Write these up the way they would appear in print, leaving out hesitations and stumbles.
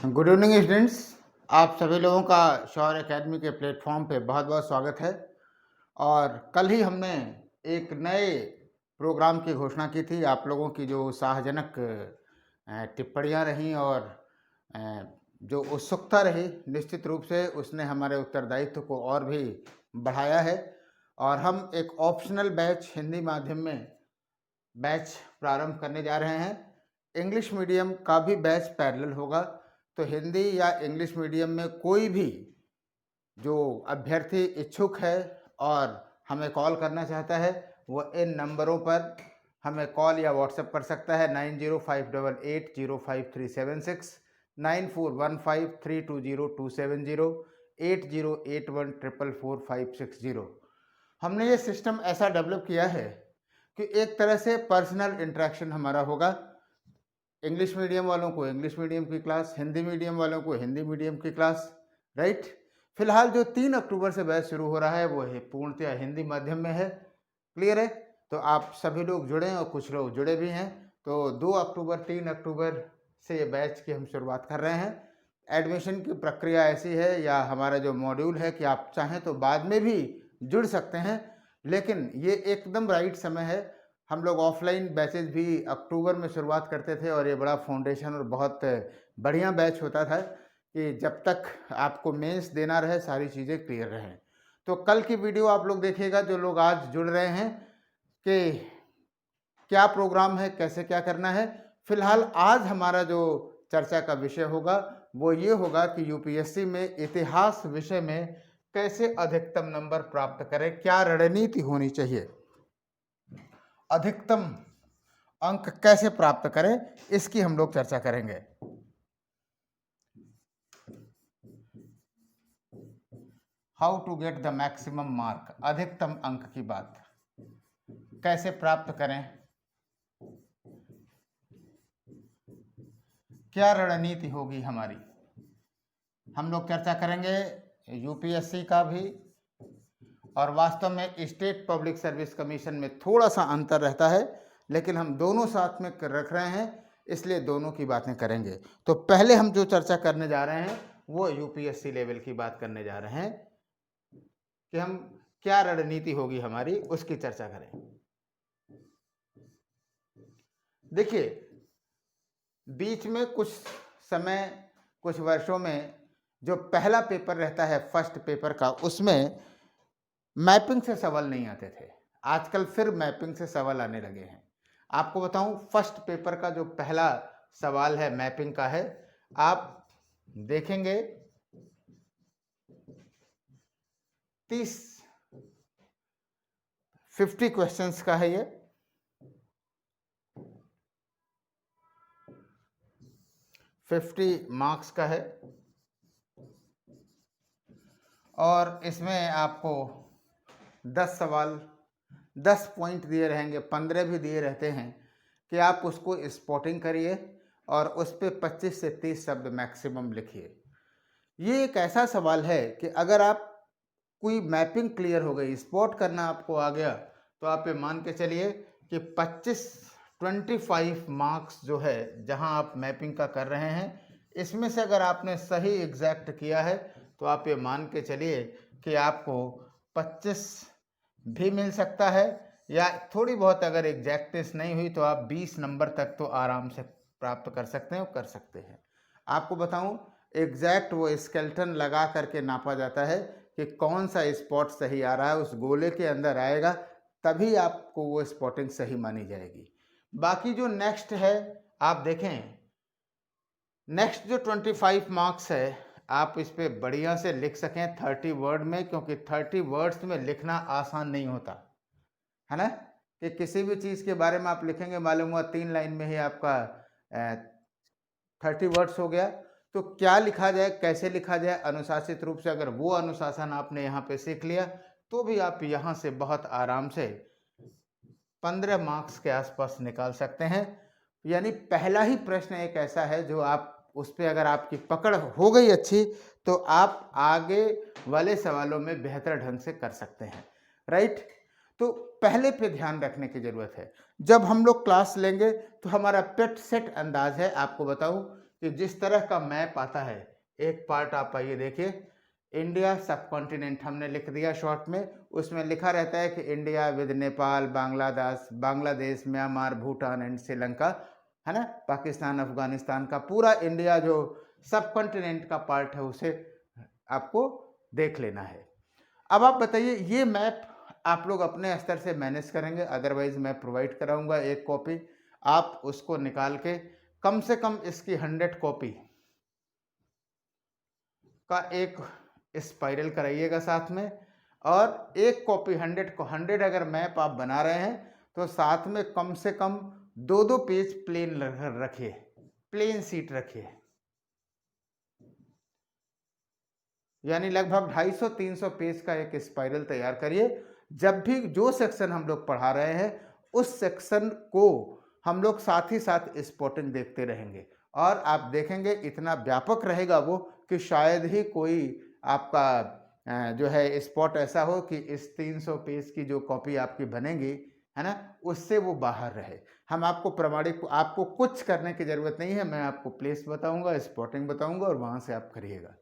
Good evening students. आप सभी लोगों का शौर्य एकेडमी के प्लेटफॉर्म पे बहुत बहुत स्वागत है। और कल ही हमने एक नए प्रोग्राम की घोषणा की थी। आप लोगों की जो उत्साहजनक टिप्पणियां रहीं और अ, जो उत्सुकता रही, निश्चित रूप से उसने हमारे उत्तरदायित्व को और भी बढ़ाया है। और हम एक ऑप्शनल बैच हिंदी माध्यम में बैच प्रारंभ करने जा रहे हैं। इंग्लिश मीडियम का भी बैच पैरेलल होगा। तो हिंदी या इंग्लिश मीडियम में कोई भी जो अभ्यर्थी इच्छुक है और हमें कॉल करना चाहता है, वो इन नंबरों पर हमें कॉल या व्हाट्सएप कर सकता है। 9058805376, 9415320270, 8081444560। हमने ये सिस्टम ऐसा डेवलप किया है कि एक तरह से पर्सनल इंटरेक्शन हमारा होगा। इंग्लिश मीडियम वालों को इंग्लिश मीडियम की क्लास, हिंदी मीडियम वालों को हिंदी मीडियम की क्लास, राइट। फिलहाल जो 3 अक्टूबर से बैच शुरू हो रहा है वो है पूर्णतः हिंदी माध्यम में है। क्लियर है? तो आप सभी लोग जुड़े और कुछ लोग जुड़े भी हैं। तो 2 अक्टूबर 3 अक्टूबर से ये बैच की हम शुरुआत कर रहे हैं। एडमिशन की प्रक्रिया ऐसी है, या हमारा जो मॉड्यूल है, कि आप चाहें तो बाद में भी जुड़ सकते हैं, लेकिन ये एकदम राइट समय है। हम लोग ऑफलाइन बैचेज भी अक्टूबर में शुरुआत करते थे और ये बड़ा फाउंडेशन और बहुत बढ़िया बैच होता था कि जब तक आपको मेंस देना रहे सारी चीज़ें क्लियर रहें। तो कल की वीडियो आप लोग देखिएगा, जो लोग आज जुड़ रहे हैं, कि क्या प्रोग्राम है, कैसे क्या करना है। फिलहाल आज हमारा जो चर्चा का विषय होगा वो ये होगा कि यूपीएससी में इतिहास विषय में कैसे अधिकतम नंबर प्राप्त करें, क्या रणनीति होनी चाहिए, अधिकतम अंक कैसे प्राप्त करें, इसकी हम लोग चर्चा करेंगे। How to get the maximum mark, अधिकतम अंक की बात कैसे प्राप्त करें, क्या रणनीति होगी हमारी, हम लोग चर्चा करेंगे यूपीएससी का भी। और वास्तव में स्टेट पब्लिक सर्विस कमीशन में थोड़ा सा अंतर रहता है, लेकिन हम दोनों साथ में रख रहे हैं, इसलिए दोनों की बातें करेंगे। तो पहले हम जो चर्चा करने जा रहे हैं वो यूपीएससी लेवल की बात करने जा रहे हैं कि हम क्या रणनीति होगी हमारी, उसकी चर्चा करें। देखिए, बीच में कुछ समय, कुछ वर्षों में जो पहला पेपर रहता है फर्स्ट पेपर का, उसमें मैपिंग से सवाल नहीं आते थे। आजकल फिर मैपिंग से सवाल आने लगे हैं। आपको बताऊं, फर्स्ट पेपर का जो पहला सवाल है मैपिंग का है। आप देखेंगे 50 क्वेश्चंस का है ये। मार्क्स का है और इसमें आपको 10 सवाल, 10 पॉइंट दिए रहेंगे, 15 भी दिए रहते हैं कि आप उसको स्पॉटिंग करिए और उस पर 25 से 30 शब्द मैक्सिमम लिखिए। ये एक ऐसा सवाल है कि अगर आप कोई मैपिंग क्लियर हो गई, स्पॉट करना आपको आ गया, तो आप ये मान के चलिए कि 25 मार्क्स जो है, जहां आप मैपिंग का कर रहे हैं, इसमें से अगर आपने सही एग्जैक्ट किया है तो आप ये मान के चलिए कि आपको 25 भी मिल सकता है, या थोड़ी बहुत अगर एग्जैक्टनेस नहीं हुई तो आप 20 नंबर तक तो आराम से प्राप्त कर सकते हैं और कर सकते हैं। आपको बताऊं, एग्जैक्ट वो स्केलेटन लगा करके नापा जाता है कि कौन सा स्पॉट सही आ रहा है, उस गोले के अंदर आएगा तभी आपको वो स्पॉटिंग सही मानी जाएगी। बाकी जो नेक्स्ट है, आप देखें, नेक्स्ट जो 25 मार्क्स है, आप इस पे बढ़िया से लिख सकें 30 वर्ड में, क्योंकि 30 वर्ड्स में लिखना आसान नहीं होता है ना। कि किसी भी चीज़ के बारे में आप लिखेंगे, मालूम हुआ 3 लाइन में ही आपका 30 वर्ड्स हो गया। तो क्या लिखा जाए, कैसे लिखा जाए अनुशासित रूप से, अगर वो अनुशासन आपने यहाँ पे सीख लिया तो भी आप यहाँ से बहुत आराम से 15 मार्क्स के आसपास निकाल सकते हैं। यानी पहला ही प्रश्न एक ऐसा है जो आप उस पर अगर आपकी पकड़ हो गई अच्छी, तो आप आगे वाले सवालों में बेहतर ढंग से कर सकते हैं, राइट। तो पहले पे ध्यान रखने की जरूरत है। जब हम लोग क्लास लेंगे तो हमारा पेट सेट अंदाज है, आपको बताऊं कि जिस तरह का मैप आता है, एक पार्ट आप आइए देखिए, इंडिया सब कॉन्टिनेंट हमने लिख दिया शॉर्ट में, उसमें लिखा रहता है कि India with Nepal, Bangladesh, Myanmar, Bhutan and Sri Lanka, है ना, पाकिस्तान, अफगानिस्तान का पूरा इंडिया जो सब कॉन्टिनेंट का पार्ट है उसे आपको देख लेना है। अब आप बताइए, ये मैप आप लोग अपने स्तर से मैनेज करेंगे, अदरवाइज मैं प्रोवाइड कराऊंगा एक कॉपी, आप उसको निकाल के कम से कम इसकी 100 कॉपी का एक स्पाइरल कराइएगा साथ में, और एक कॉपी 100 अगर मैप आप बना रहे हैं तो साथ में कम से कम 2-2 पेज प्लेन रखिए, प्लेन सीट रखिए, यानी लगभग 250-300 पेज का एक स्पाइरल तैयार करिए। जब भी जो सेक्शन हम लोग पढ़ा रहे हैं उस सेक्शन को हम लोग साथ ही साथ स्पॉटिंग देखते रहेंगे, और आप देखेंगे इतना व्यापक रहेगा वो कि शायद ही कोई आपका जो है स्पॉट ऐसा हो कि इस 300 पेज की जो कॉपी आपकी बनेगी, है ना, उससे वो बाहर रहे। हम आपको प्रमाणिक, आपको कुछ करने की ज़रूरत नहीं है, मैं आपको प्लेस बताऊंगा, स्पॉटिंग बताऊंगा और वहाँ से आप करिएगा।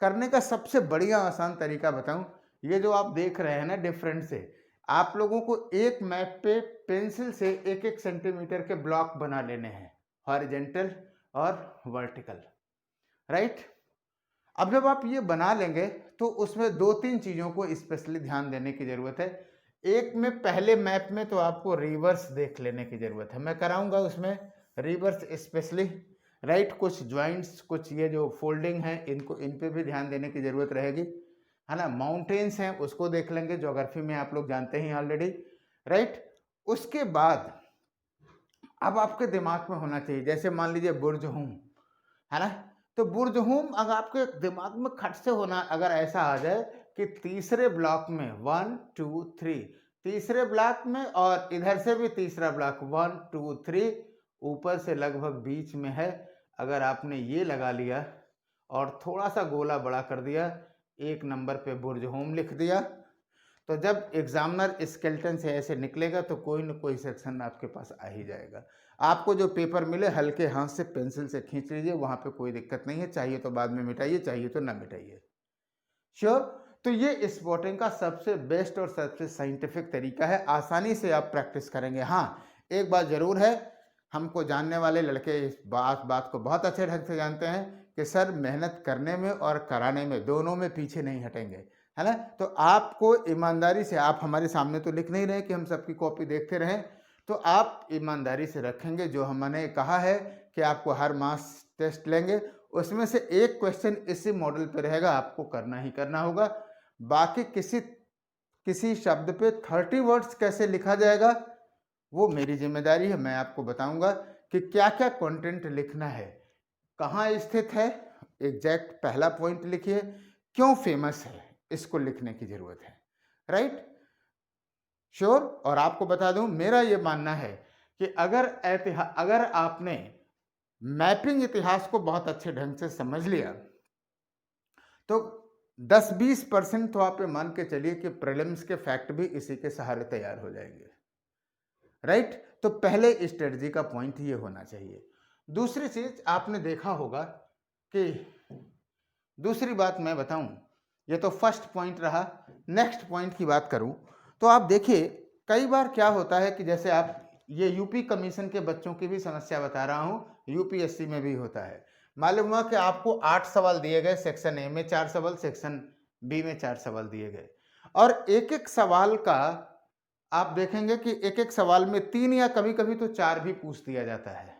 करने का सबसे बढ़िया आसान तरीका बताऊं, ये जो आप देख रहे हैं ना डिफरेंट से, आप लोगों को एक मैप पे पेंसिल से 1-1 सेंटीमीटर के ब्लॉक बना लेने हैं, हॉरिजेंटल और वर्टिकल, राइट। अब जब आप ये बना लेंगे तो उसमें 2-3 चीज़ों को स्पेशली ध्यान देने की ज़रूरत है। एक में, पहले मैप में तो आपको रिवर्स देख लेने की ज़रूरत है, मैं कराऊंगा उसमें रिवर्स स्पेशली, राइट। कुछ ज्वाइंट्स, कुछ ये जो फोल्डिंग है, इनको, इन पे भी ध्यान देने की ज़रूरत रहेगी, है ना। माउंटेन्स हैं उसको देख लेंगे, ज्योग्राफी में आप लोग जानते हैं ऑलरेडी, राइट। उसके बाद अब आपके दिमाग में होना चाहिए, जैसे मान लीजिए बुर्ज हूम, है ना, तो बुर्ज हूम अगर आपके दिमाग में खट से होना, अगर ऐसा आ जाए कि तीसरे ब्लॉक में 1 2 3, तीसरे ब्लॉक में, और इधर से भी तीसरा ब्लॉक 1 2 3, ऊपर से लगभग बीच में है, अगर आपने ये लगा लिया और थोड़ा सा गोला बड़ा कर दिया, 1 नंबर पे बुर्ज होम लिख दिया, तो जब एग्जामिनर स्केलेटन से ऐसे निकलेगा तो कोई न कोई सेक्शन आपके पास आ ही जाएगा। आपको जो पेपर मिले हल्के हाथ से पेंसिल से खींच लीजिए, वहाँ पे कोई दिक्कत नहीं है, चाहिए तो बाद में मिटाइए, चाहिए तो ना मिटाइए, श्योर। तो ये स्पॉटिंग का सबसे बेस्ट और सबसे साइंटिफिक तरीका है, आसानी से आप प्रैक्टिस करेंगे। हाँ, एक बात जरूर है, हमको जानने वाले लड़के इस बात को बहुत अच्छे ढंग से जानते हैं कि सर मेहनत करने में और कराने में, दोनों में पीछे नहीं हटेंगे, है ना। तो आपको ईमानदारी से, आप हमारे सामने तो लिख नहीं रहे कि हम सबकी कॉपी देखते रहें, तो आप ईमानदारी से रखेंगे। जो हमने कहा है कि आपको हर मास टेस्ट लेंगे, उसमें से एक क्वेश्चन इसी मॉडल पे रहेगा, आपको करना ही करना होगा। बाकी किसी शब्द पे 30 वर्ड्स कैसे लिखा जाएगा वो मेरी जिम्मेदारी है, मैं आपको बताऊंगा कि क्या क्या कंटेंट लिखना है, कहाँ स्थित है, एग्जैक्ट पहला पॉइंट लिखिए, क्यों फेमस है, इसको लिखने की जरूरत है, राइट, श्योर। और आपको बता दूं, मेरा ये मानना है कि अगर आपने मैपिंग इतिहास को बहुत अच्छे ढंग से समझ लिया तो 10-20% तो आप ये मान के चलिए कि प्रीलिम्स के फैक्ट भी इसी के सहारे तैयार हो जाएंगे, राइट। तो पहले स्ट्रेटजी का पॉइंट ये होना चाहिए। दूसरी चीज आपने देखा होगा कि, दूसरी बात मैं बताऊं, ये तो फर्स्ट पॉइंट रहा, नेक्स्ट पॉइंट की बात करूं तो आप देखिए कई बार क्या होता है कि जैसे आप, ये यूपी कमीशन के बच्चों की भी समस्या बता रहा हूं, यूपीएससी में भी होता है। मालूम हुआ कि आपको 8 सवाल दिए गए, सेक्शन ए में 4 सवाल, सेक्शन बी में 4 सवाल दिए गए, और एक एक सवाल का आप देखेंगे कि एक एक सवाल में 3 या कभी कभी तो 4 भी पूछ दिया जाता है।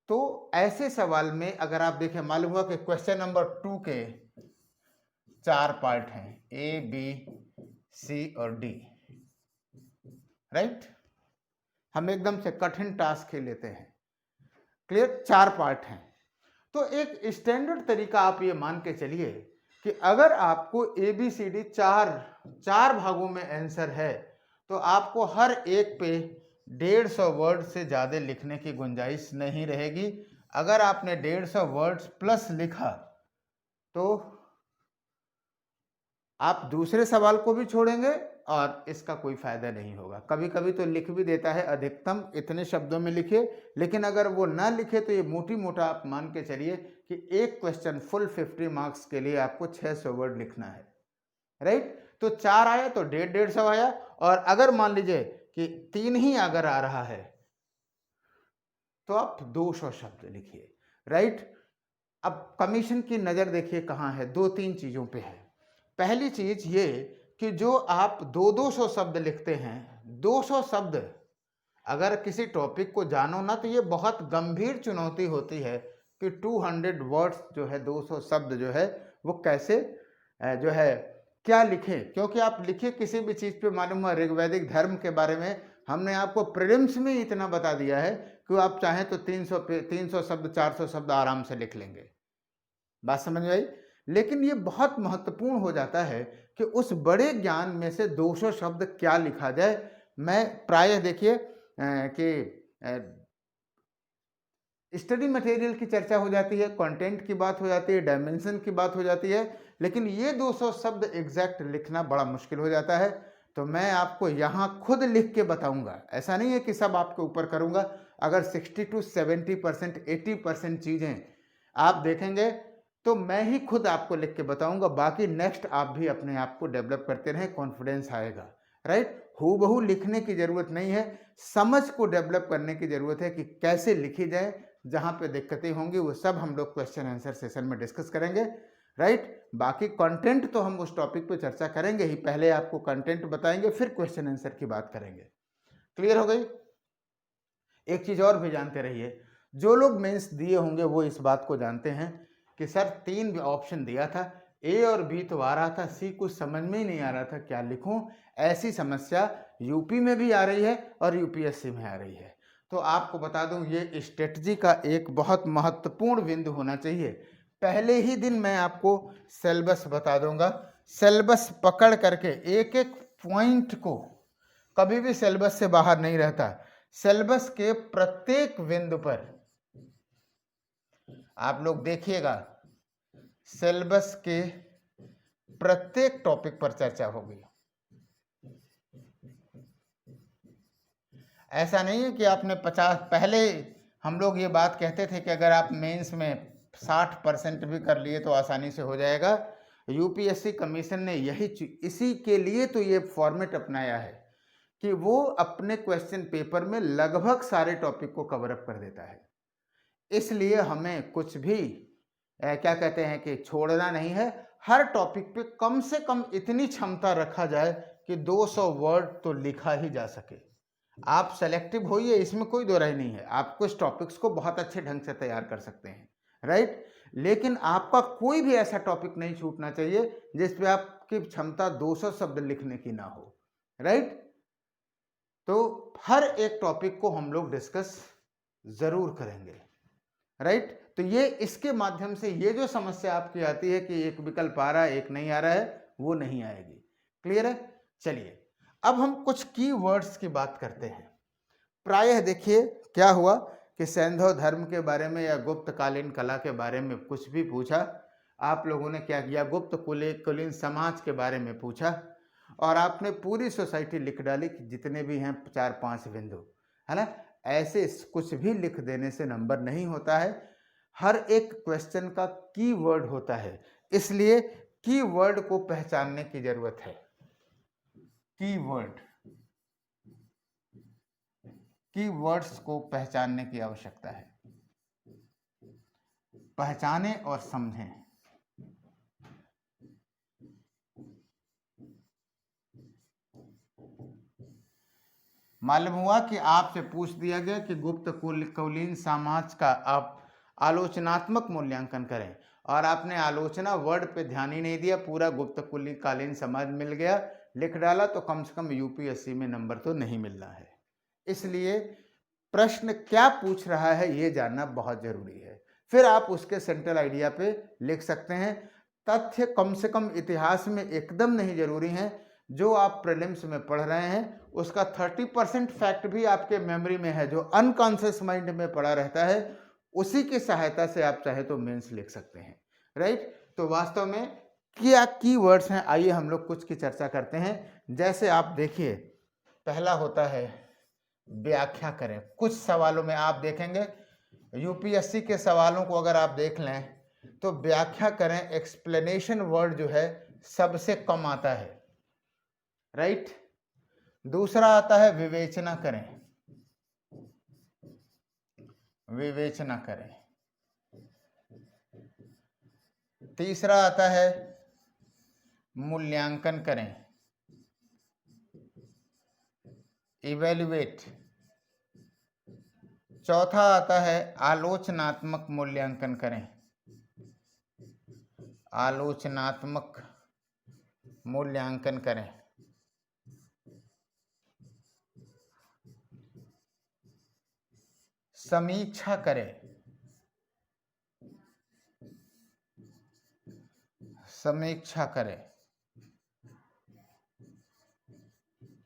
तो ऐसे सवाल में अगर आप देखें, मालूम हुआ कि क्वेश्चन नंबर 2 के 4 पार्ट हैं, ए बी सी और डी, राइट। हम एकदम से कठिन टास्क ही लेते हैं, क्लियर, 4 पार्ट हैं। तो एक स्टैंडर्ड तरीका आप ये मान के चलिए कि अगर आपको ए बी सी डी चार भागों में आंसर है तो आपको हर एक पे 150 वर्ड से ज़्यादा लिखने की गुंजाइश नहीं रहेगी। अगर आपने 150 वर्ड्स प्लस लिखा तो आप दूसरे सवाल को भी छोड़ेंगे और इसका कोई फायदा नहीं होगा। कभी कभी तो लिख भी देता है अधिकतम इतने शब्दों में लिखिए, लेकिन अगर वो ना लिखे तो ये मोटी मोटा आप मान के चलिए कि एक क्वेश्चन फुल 50 मार्क्स के लिए आपको 600 वर्ड लिखना है, राइट। तो 4 आया तो 150 आया, और अगर मान लीजिए कि 3 ही अगर आ रहा है तो आप 200 शब्द लिखिए, राइट। अब कमीशन की नज़र देखिए कहाँ है, 2-3 चीज़ों पे है। पहली चीज़ ये कि जो आप 200 शब्द लिखते हैं, 200 शब्द अगर किसी टॉपिक को जानो ना तो ये बहुत गंभीर चुनौती होती है कि 200 वर्ड्स जो है, 200 शब्द जो है वो कैसे जो है क्या लिखें। क्योंकि आप लिखे किसी भी चीज़ पे, मालूम हुआ ऋग्वैदिक धर्म के बारे में हमने आपको प्रीलिम्स में इतना बता दिया है कि आप चाहें तो 300 शब्द 400 शब्द आराम से लिख लेंगे। बात समझ में आई। लेकिन ये बहुत महत्वपूर्ण हो जाता है कि उस बड़े ज्ञान में से 200 शब्द क्या लिखा जाए। मैं प्रायः देखिए कि स्टडी मटेरियल की चर्चा हो जाती है, कंटेंट की बात हो जाती है, डायमेंशन की बात हो जाती है, लेकिन ये 200 शब्द एग्जैक्ट लिखना बड़ा मुश्किल हो जाता है। तो मैं आपको यहाँ खुद लिख के बताऊंगा, ऐसा नहीं है कि सब आपके ऊपर करूंगा। अगर 60 to 70%, 80% चीज़ें आप देखेंगे तो मैं ही खुद आपको लिख के बताऊंगा। बाकी नेक्स्ट आप भी अपने आप को डेवलप करते रहें, कॉन्फिडेंस आएगा, राइट। हूबहू लिखने की ज़रूरत नहीं है, समझ को डेवलप करने की ज़रूरत है कि कैसे लिखी जाए। जहाँ पे दिक्कतें होंगी वो सब हम लोग क्वेश्चन आंसर सेशन में डिस्कस करेंगे, राइट। बाकी कंटेंट तो हम उस टॉपिक पे चर्चा करेंगे ही, पहले आपको कंटेंट बताएंगे फिर क्वेश्चन आंसर की बात करेंगे। क्लियर हो गई। एक चीज़ और भी जानते रहिए, जो लोग मेंस दिए होंगे वो इस बात को जानते हैं कि सर 3 ऑप्शन दिया था, ए और बी तो आ रहा था, सी कुछ समझ में ही नहीं आ रहा था क्या लिखूं। ऐसी समस्या यूपी में भी आ रही है और यूपीएससी में आ रही है। तो आपको बता दूं, ये स्ट्रेटजी का एक बहुत महत्वपूर्ण बिंदु होना चाहिए। पहले ही दिन मैं आपको सिलेबस बता दूंगा, सिलेबस पकड़ करके एक एक पॉइंट को, कभी भी सिलेबस से बाहर नहीं रहता। सिलेबस के प्रत्येक बिंदु पर आप लोग देखिएगा, सिलेबस के प्रत्येक टॉपिक पर चर्चा होगी। ऐसा नहीं है कि आपने 50, पहले हम लोग ये बात कहते थे कि अगर आप मेंस में 60% भी कर लिए तो आसानी से हो जाएगा। यूपीएससी कमीशन ने इसी के लिए तो ये फॉर्मेट अपनाया है कि वो अपने क्वेश्चन पेपर में लगभग सारे टॉपिक को कवर अप कर देता है। इसलिए हमें कुछ भी क्या कहते हैं कि छोड़ना नहीं है। हर टॉपिक पे कम से कम इतनी क्षमता रखा जाए कि 200 वर्ड तो लिखा ही जा सके। आप सेलेक्टिव होइए, इसमें कोई दो राय नहीं है। आप कुछ टॉपिक्स को बहुत अच्छे ढंग से तैयार कर सकते हैं, राइट। लेकिन आपका कोई भी ऐसा टॉपिक नहीं छूटना चाहिए जिस पे आपकी क्षमता 200 शब्द लिखने की ना हो, राइट। तो हर एक टॉपिक को हम लोग डिस्कस जरूर करेंगे, राइट। तो ये इसके माध्यम से ये जो समस्या आपकी आती है कि एक विकल्प आ रहा है एक नहीं आ रहा है, वो नहीं आएगी। क्लियर है। चलिए अब हम कुछ की वर्ड्स की बात करते हैं। प्रायः देखिए क्या हुआ कि सैंधव धर्म के बारे में या गुप्तकालीन कला के बारे में कुछ भी पूछा, आप लोगों ने क्या किया, गुप्त कुलीन समाज के बारे में पूछा और आपने पूरी सोसाइटी लिख डाली कि जितने भी हैं 4-5 बिंदु, है ना। ऐसे कुछ भी लिख देने से नंबर नहीं होता है। हर एक क्वेश्चन का की वर्ड होता है, इसलिए की वर्ड को पहचानने की जरूरत है। की वर्ड्स को पहचानने की आवश्यकता है। पहचाने और समझें। मालूम हुआ कि आपसे पूछ दिया गया कि गुप्त कुलीन समाज का आप आलोचनात्मक मूल्यांकन करें और आपने आलोचना वर्ड पे ध्यान ही नहीं दिया, पूरा गुप्त कालीन समाज मिल गया, लिख डाला, तो कम से कम यूपीएससी में नंबर तो नहीं मिलना है। इसलिए प्रश्न क्या पूछ रहा है ये जानना बहुत जरूरी है, फिर आप उसके सेंट्रल आइडिया पे लिख सकते हैं। तथ्य कम से कम इतिहास में एकदम नहीं जरूरी है, जो आप प्रीलिम्स में पढ़ रहे हैं उसका 30% फैक्ट भी आपके मेमोरी में है, जो अनकॉन्शियस माइंड में पड़ा रहता है, उसी की सहायता से आप चाहे तो मेंस लिख सकते हैं, राइट। तो वास्तव में क्या कीवर्ड्स हैं, आइए हम लोग कुछ की चर्चा करते हैं। जैसे आप देखिए, पहला होता है व्याख्या करें। कुछ सवालों में आप देखेंगे, यूपीएससी के सवालों को अगर आप देख लें तो व्याख्या करें, एक्सप्लेनेशन वर्ड जो है सबसे कम आता है, राइट। दूसरा आता है विवेचना करें, विवेचना करें। तीसरा आता है मूल्यांकन करें, इवेल्युएट। चौथा आता है आलोचनात्मक मूल्यांकन करें, आलोचनात्मक मूल्यांकन करें। समीक्षा करें, समीक्षा करें।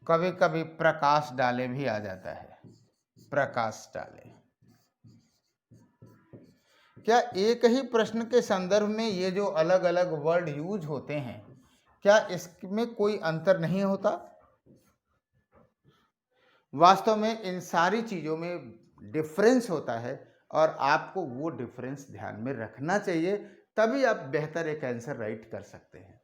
कभी कभी प्रकाश डाले भी आ जाता है, प्रकाश डाले। क्या एक ही प्रश्न के संदर्भ में ये जो अलग अलग वर्ड यूज होते हैं, क्या इसमें कोई अंतर नहीं होता? वास्तव में इन सारी चीजों में डिफरेंस होता है और आपको वो डिफरेंस ध्यान में रखना चाहिए, तभी आप बेहतर एक आंसर राइट कर सकते हैं।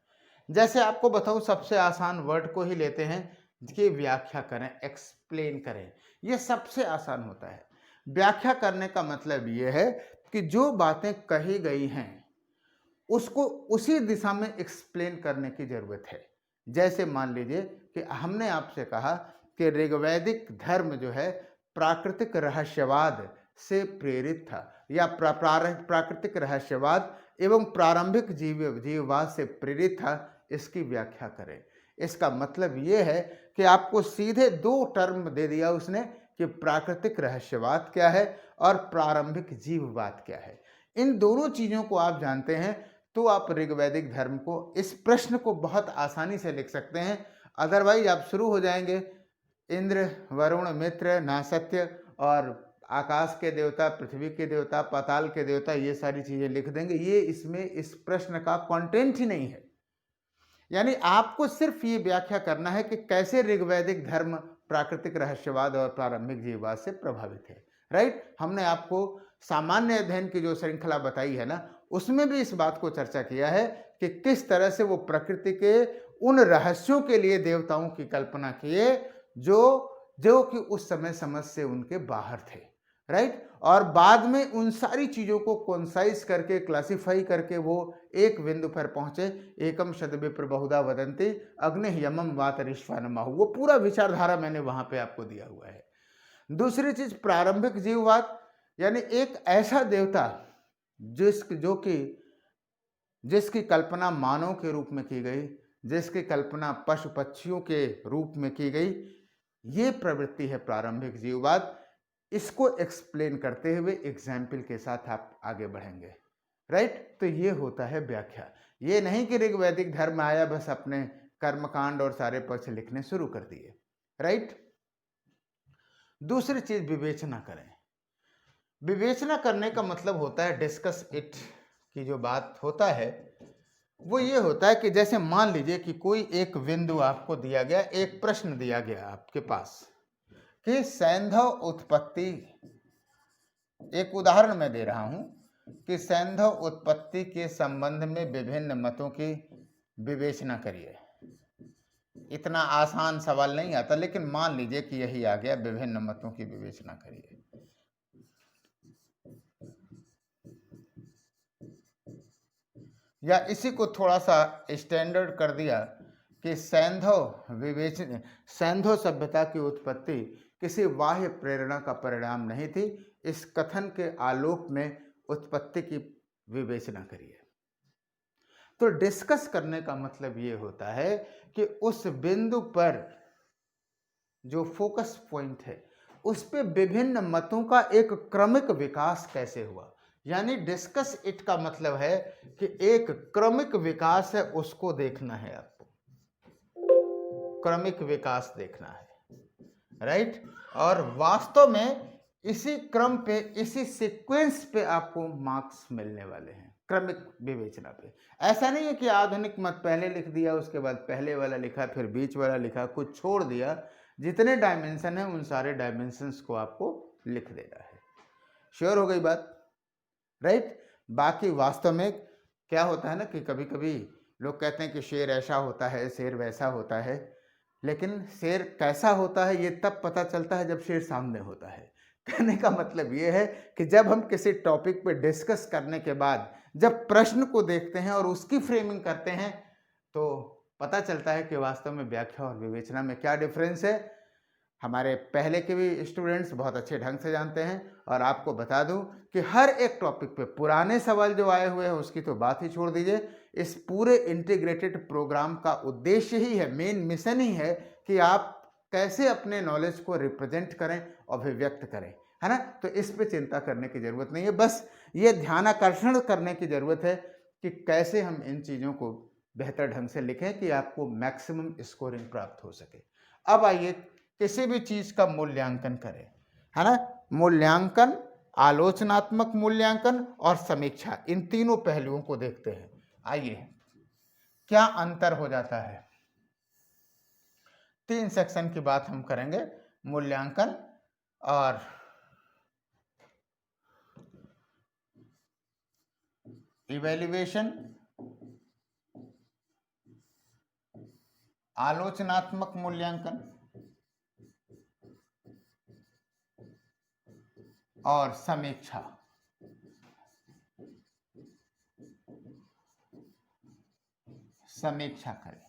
जैसे आपको बताऊं, सबसे आसान वर्ड को ही लेते हैं कि व्याख्या करें, एक्सप्लेन करें। ये सबसे आसान होता है। व्याख्या करने का मतलब ये है कि जो बातें कही गई हैं उसको उसी दिशा में एक्सप्लेन करने की जरूरत है। जैसे मान लीजिए कि हमने आपसे कहा कि ऋग्वैदिक धर्म जो है प्राकृतिक रहस्यवाद से प्रेरित था, या प्राकृतिक रहस्यवाद एवं प्रारंभिक जीववाद से प्रेरित था, इसकी व्याख्या करें। इसका मतलब ये है कि आपको सीधे दो टर्म दे दिया उसने कि प्राकृतिक रहस्यवाद क्या है और प्रारंभिक जीववाद क्या है। इन दोनों चीजों को आप जानते हैं तो आप ऋग्वैदिक धर्म को, इस प्रश्न को बहुत आसानी से लिख सकते हैं। अदरवाइज आप शुरू हो जाएंगे इंद्र, वरुण, मित्र, नासत्य और आकाश के देवता, पृथ्वी के देवता, पाताल के देवता, ये सारी चीजें लिख देंगे। ये इसमें इस प्रश्न का कंटेंट ही नहीं है। यानी आपको सिर्फ ये व्याख्या करना है कि कैसे ऋग्वैदिक धर्म प्राकृतिक रहस्यवाद और प्रारंभिक जीववाद से प्रभावित है, राइट। हमने आपको सामान्य अध्ययन की जो श्रृंखला बताई है ना, उसमें भी इस बात को चर्चा किया है कि किस तरह से वो प्रकृति के उन रहस्यों के लिए देवताओं की कल्पना किए जो कि उस समय समझ से उनके बाहर थे, राइट। और बाद में उन सारी चीजों को कॉन्साइज करके, क्लासिफाई करके वो एक बिंदु पर पहुंचे। एकम शद विप्र बहुधा वदंती अग्नि यमम वातरिश्वानमाहु, वो पूरा विचारधारा मैंने वहां पे आपको दिया हुआ है। दूसरी चीज प्रारंभिक जीववाद, यानी एक ऐसा देवता जिसकी कल्पना मानव के रूप में की गई, जिसकी कल्पना पशु पक्षियों के रूप में की गई, ये प्रवृत्ति है प्रारंभिक जीववाद। इसको एक्सप्लेन करते हुए एग्जाम्पल के साथ आप आगे बढ़ेंगे, राइट। तो ये होता है व्याख्या। ये नहीं कि ऋग्वैदिक धर्म आया बस अपने कर्मकांड और सारे पक्ष लिखने शुरू कर दिए, राइट। दूसरी चीज विवेचना करें। विवेचना करने का मतलब होता है डिस्कस इट की जो बात होता है वो ये होता है कि जैसे मान लीजिए कि कोई एक बिंदु आपको दिया गया, एक प्रश्न दिया गया आपके पास कि सैंधव उत्पत्ति, एक उदाहरण मैं दे रहा हूं कि सैंधव उत्पत्ति के संबंध में विभिन्न मतों की विवेचना करिए। इतना आसान सवाल नहीं आता, लेकिन मान लीजिए कि यही आ गया, विभिन्न मतों की विवेचना करिए। या इसी को थोड़ा सा स्टैंडर्ड कर दिया कि सैंधव सभ्यता की उत्पत्ति किसी बाह्य प्रेरणा का परिणाम नहीं थी। इस कथन के आलोक में उत्पत्ति की विवेचना करिए। तो डिस्कस करने का मतलब ये होता है कि उस बिंदु पर जो फोकस पॉइंट है उस पे विभिन्न मतों का एक क्रमिक विकास कैसे हुआ। यानी डिस्कस इट का मतलब है कि एक क्रमिक विकास है, उसको देखना है आपको, क्रमिक विकास देखना है, राइट। और वास्तव में इसी क्रम पे, इसी सीक्वेंस पे आपको मार्क्स मिलने वाले हैं क्रमिक विवेचना पे। ऐसा नहीं है कि आधुनिक मत पहले लिख दिया, उसके बाद पहले वाला लिखा, फिर बीच वाला लिखा, कुछ छोड़ दिया। जितने डायमेंशन हैं उन सारे डायमेंशंस को आपको लिख देना है। श्योर हो गई बात, राइट? बाकी वास्तव में क्या होता है ना कि कभी कभी लोग कहते हैं कि शेर ऐसा होता है, शेर वैसा होता है, लेकिन शेर कैसा होता है ये तब पता चलता है जब शेर सामने होता है। कहने का मतलब ये है कि जब हम किसी टॉपिक पे डिस्कस करने के बाद जब प्रश्न को देखते हैं और उसकी फ्रेमिंग करते हैं तो पता चलता है कि वास्तव में व्याख्या और विवेचना में क्या डिफरेंस है। हमारे पहले के भी स्टूडेंट्स बहुत अच्छे ढंग से जानते हैं। और आपको बता दूं कि हर एक टॉपिक पे पुराने सवाल जो आए हुए हैं उसकी तो बात ही छोड़ दीजिए। इस पूरे इंटीग्रेटेड प्रोग्राम का उद्देश्य ही है, मेन मिशन ही है कि आप कैसे अपने नॉलेज को रिप्रेजेंट करें, अभिव्यक्त करें, है ना? तो इस पे चिंता करने की जरूरत नहीं है, बस ये ध्यानाकर्षण करने की जरूरत है कि कैसे हम इन चीज़ों को बेहतर ढंग से लिखें कि आपको मैक्सिमम स्कोरिंग प्राप्त हो सके। अब आइए किसी भी चीज का मूल्यांकन करें, है ना? मूल्यांकन, आलोचनात्मक मूल्यांकन और समीक्षा, इन तीनों पहलुओं को देखते हैं। आइए क्या अंतर हो जाता है। 3 सेक्शन की बात हम करेंगे, मूल्यांकन और इवैल्यूएशन, आलोचनात्मक मूल्यांकन और समीक्षा। समीक्षा करें।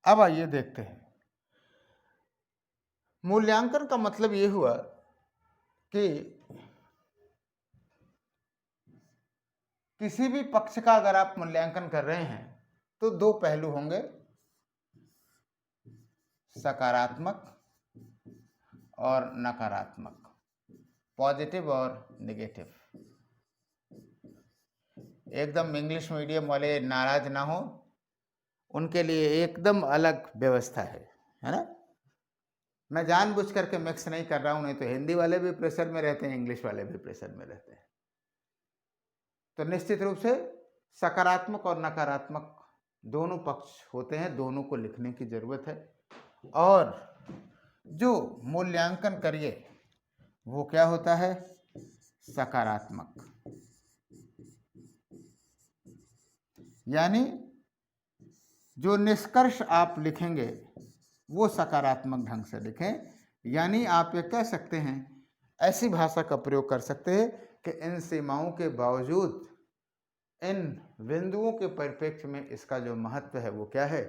अब आइए देखते हैं। मूल्यांकन का मतलब ये हुआ कि किसी भी पक्ष का अगर आप मूल्यांकन कर रहे हैं तो 2 पहलू होंगे, सकारात्मक और नकारात्मक, पॉजिटिव और नेगेटिव। एकदम इंग्लिश मीडियम वाले नाराज ना हो, उनके लिए एकदम अलग व्यवस्था है ना? मैं जानबूझ करके मिक्स नहीं कर रहा हूं, नहीं तो हिंदी वाले भी प्रेशर में रहते हैं, इंग्लिश वाले भी प्रेशर में रहते हैं। तो निश्चित रूप से सकारात्मक और नकारात्मक दोनों पक्ष होते हैं, दोनों को लिखने की जरूरत है। और जो मूल्यांकन करिए वो क्या होता है, सकारात्मक, यानी जो निष्कर्ष आप लिखेंगे वो सकारात्मक ढंग से लिखें। यानी आप ये कह सकते हैं, ऐसी भाषा का प्रयोग कर सकते हैं कि इन सीमाओं के बावजूद, इन बिंदुओं के परिप्रेक्ष्य में इसका जो महत्व है वो क्या है,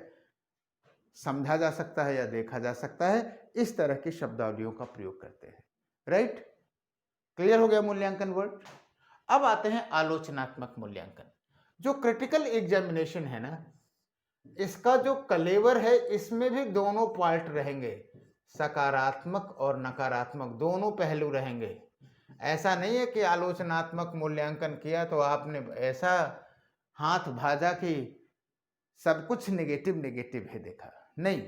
समझा जा सकता है या देखा जा सकता है। इस तरह की शब्दावलियों का प्रयोग करते हैं, राइट? क्लियर हो गया मूल्यांकन वर्ड। अब आते हैं आलोचनात्मक मूल्यांकन। जो क्रिटिकल एग्जामिनेशन है ना, इसका जो कलेवर है इसमें भी दोनों पार्ट रहेंगे, सकारात्मक और नकारात्मक दोनों पहलू रहेंगे। ऐसा नहीं है कि आलोचनात्मक मूल्यांकन किया तो आपने ऐसा हाथ भाजा कि सब कुछ नेगेटिव नेगेटिव है देखा, नहीं।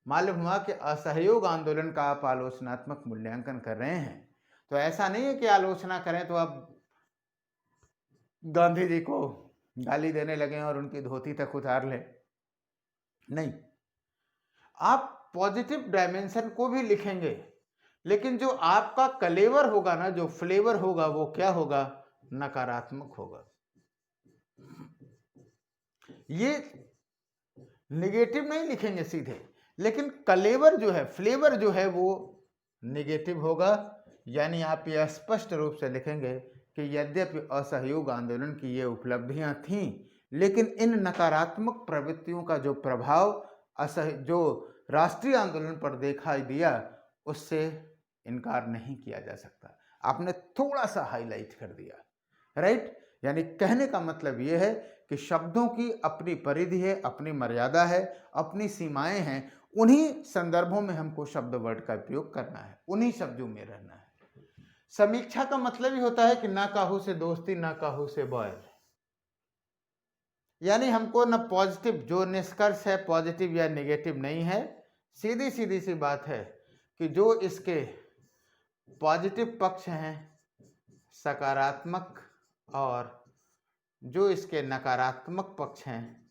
मालूम हुआ कि असहयोग आंदोलन का आप आलोचनात्मक मूल्यांकन कर रहे हैं, तो ऐसा नहीं है कि आलोचना करें तो आप गांधी जी को गाली देने लगे और उनकी धोती तक उतार लें, नहीं। आप पॉजिटिव डायमेंशन को भी लिखेंगे, लेकिन जो आपका कलेवर होगा ना, जो फ्लेवर होगा, वो क्या होगा, नकारात्मक होगा। ये नेगेटिव नहीं लिखेंगे सीधे, लेकिन कलेवर जो है, फ्लेवर जो है वो नेगेटिव होगा। यानी आप ये स्पष्ट रूप से लिखेंगे कि यद्यपि असहयोग आंदोलन की ये उपलब्धियां थीं, लेकिन इन नकारात्मक प्रवृत्तियों का जो प्रभाव जो राष्ट्रीय आंदोलन पर दिखाई दिया, उससे इनकार नहीं किया जा सकता। आपने थोड़ा सा हाईलाइट कर दिया, राइट? यानी कहने का मतलब यह है कि शब्दों की अपनी परिधि है, अपनी मर्यादा है, अपनी सीमाएं हैं, उन्हीं संदर्भों में हमको शब्द वर्ड का उपयोग करना है, उन्हीं शब्दों में रहना है। समीक्षा का मतलब ही होता है कि ना काहू से दोस्ती ना काहू से बॉयल, यानी हमको न पॉजिटिव, जो निष्कर्ष है पॉजिटिव या नेगेटिव नहीं है, सीधी सीधी सी बात है कि जो इसके पॉजिटिव पक्ष हैं सकारात्मक, और जो इसके नकारात्मक पक्ष हैं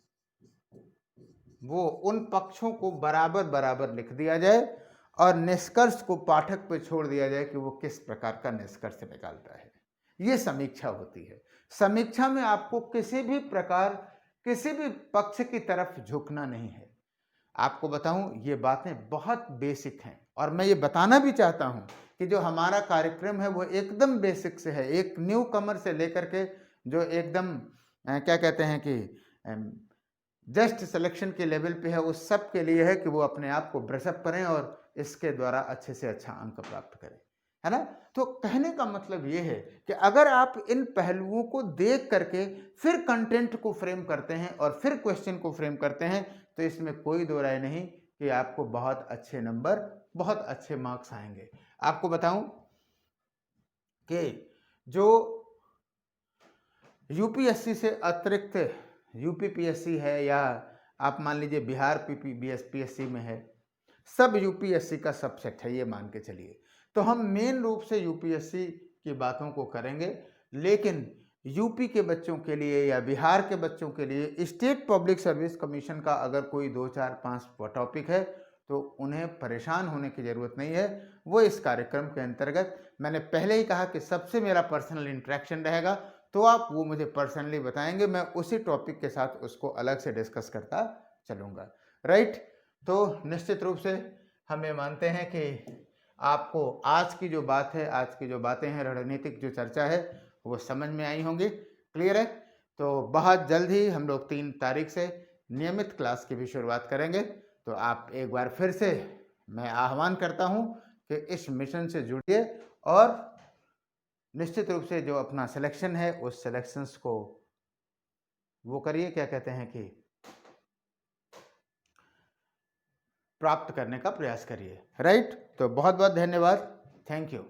वो उन पक्षों को बराबर बराबर लिख दिया जाए और निष्कर्ष को पाठक पे छोड़ दिया जाए कि वो किस प्रकार का निष्कर्ष निकालता है। ये समीक्षा होती है। समीक्षा में आपको किसी भी प्रकार, किसी भी पक्ष की तरफ झुकना नहीं है। आपको बताऊं, ये बातें बहुत बेसिक हैं और मैं ये बताना भी चाहता हूं कि जो हमारा कार्यक्रम है वो एकदम बेसिक से है, एक न्यू कमर से लेकर के जो एकदम क्या कहते हैं कि जस्ट सिलेक्शन के लेवल पे है, उस सब के लिए है कि वो अपने आप को ब्रशअप करें और इसके द्वारा अच्छे से अच्छा अंक प्राप्त करें, है ना। तो कहने का मतलब ये है कि अगर आप इन पहलुओं को देख करके फिर कंटेंट को फ्रेम करते हैं और फिर क्वेश्चन को फ्रेम करते हैं तो इसमें कोई दो राय नहीं कि आपको बहुत अच्छे नंबर, बहुत अच्छे मार्क्स आएंगे। आपको बताऊं कि जो यूपीएससी से अतिरिक्त यूपीपीएससी है, या आप मान लीजिए बिहार पीएससी में है, सब यूपीएससी का सबसेट है, ये मान के चलिए। तो हम मेन रूप से यूपीएससी की बातों को करेंगे, लेकिन यूपी के बच्चों के लिए या बिहार के बच्चों के लिए स्टेट पब्लिक सर्विस कमीशन का अगर कोई 2, 4, 5 टॉपिक है तो उन्हें परेशान होने की ज़रूरत नहीं है। वो इस कार्यक्रम के अंतर्गत, मैंने पहले ही कहा कि सबसे मेरा पर्सनल इंटरेक्शन रहेगा, तो आप वो मुझे पर्सनली बताएंगे, मैं उसी टॉपिक के साथ उसको अलग से डिस्कस करता चलूँगा, राइट। तो निश्चित रूप से हम ये मानते हैं कि आपको आज की जो बात है, आज की जो बातें हैं, रणनीतिक जो चर्चा है वो समझ में आई होंगी, क्लियर है। तो बहुत जल्द ही हम लोग 3 तारीख से नियमित क्लास की भी शुरुआत करेंगे। तो आप एक बार फिर से मैं आह्वान करता हूँ कि इस मिशन से जुड़िए और निश्चित रूप से जो अपना सिलेक्शन है उस सिलेक्शंस को वो करिए, क्या कहते हैं कि प्राप्त करने का प्रयास करिए, राइट। तो बहुत बहुत धन्यवाद, थैंक यू।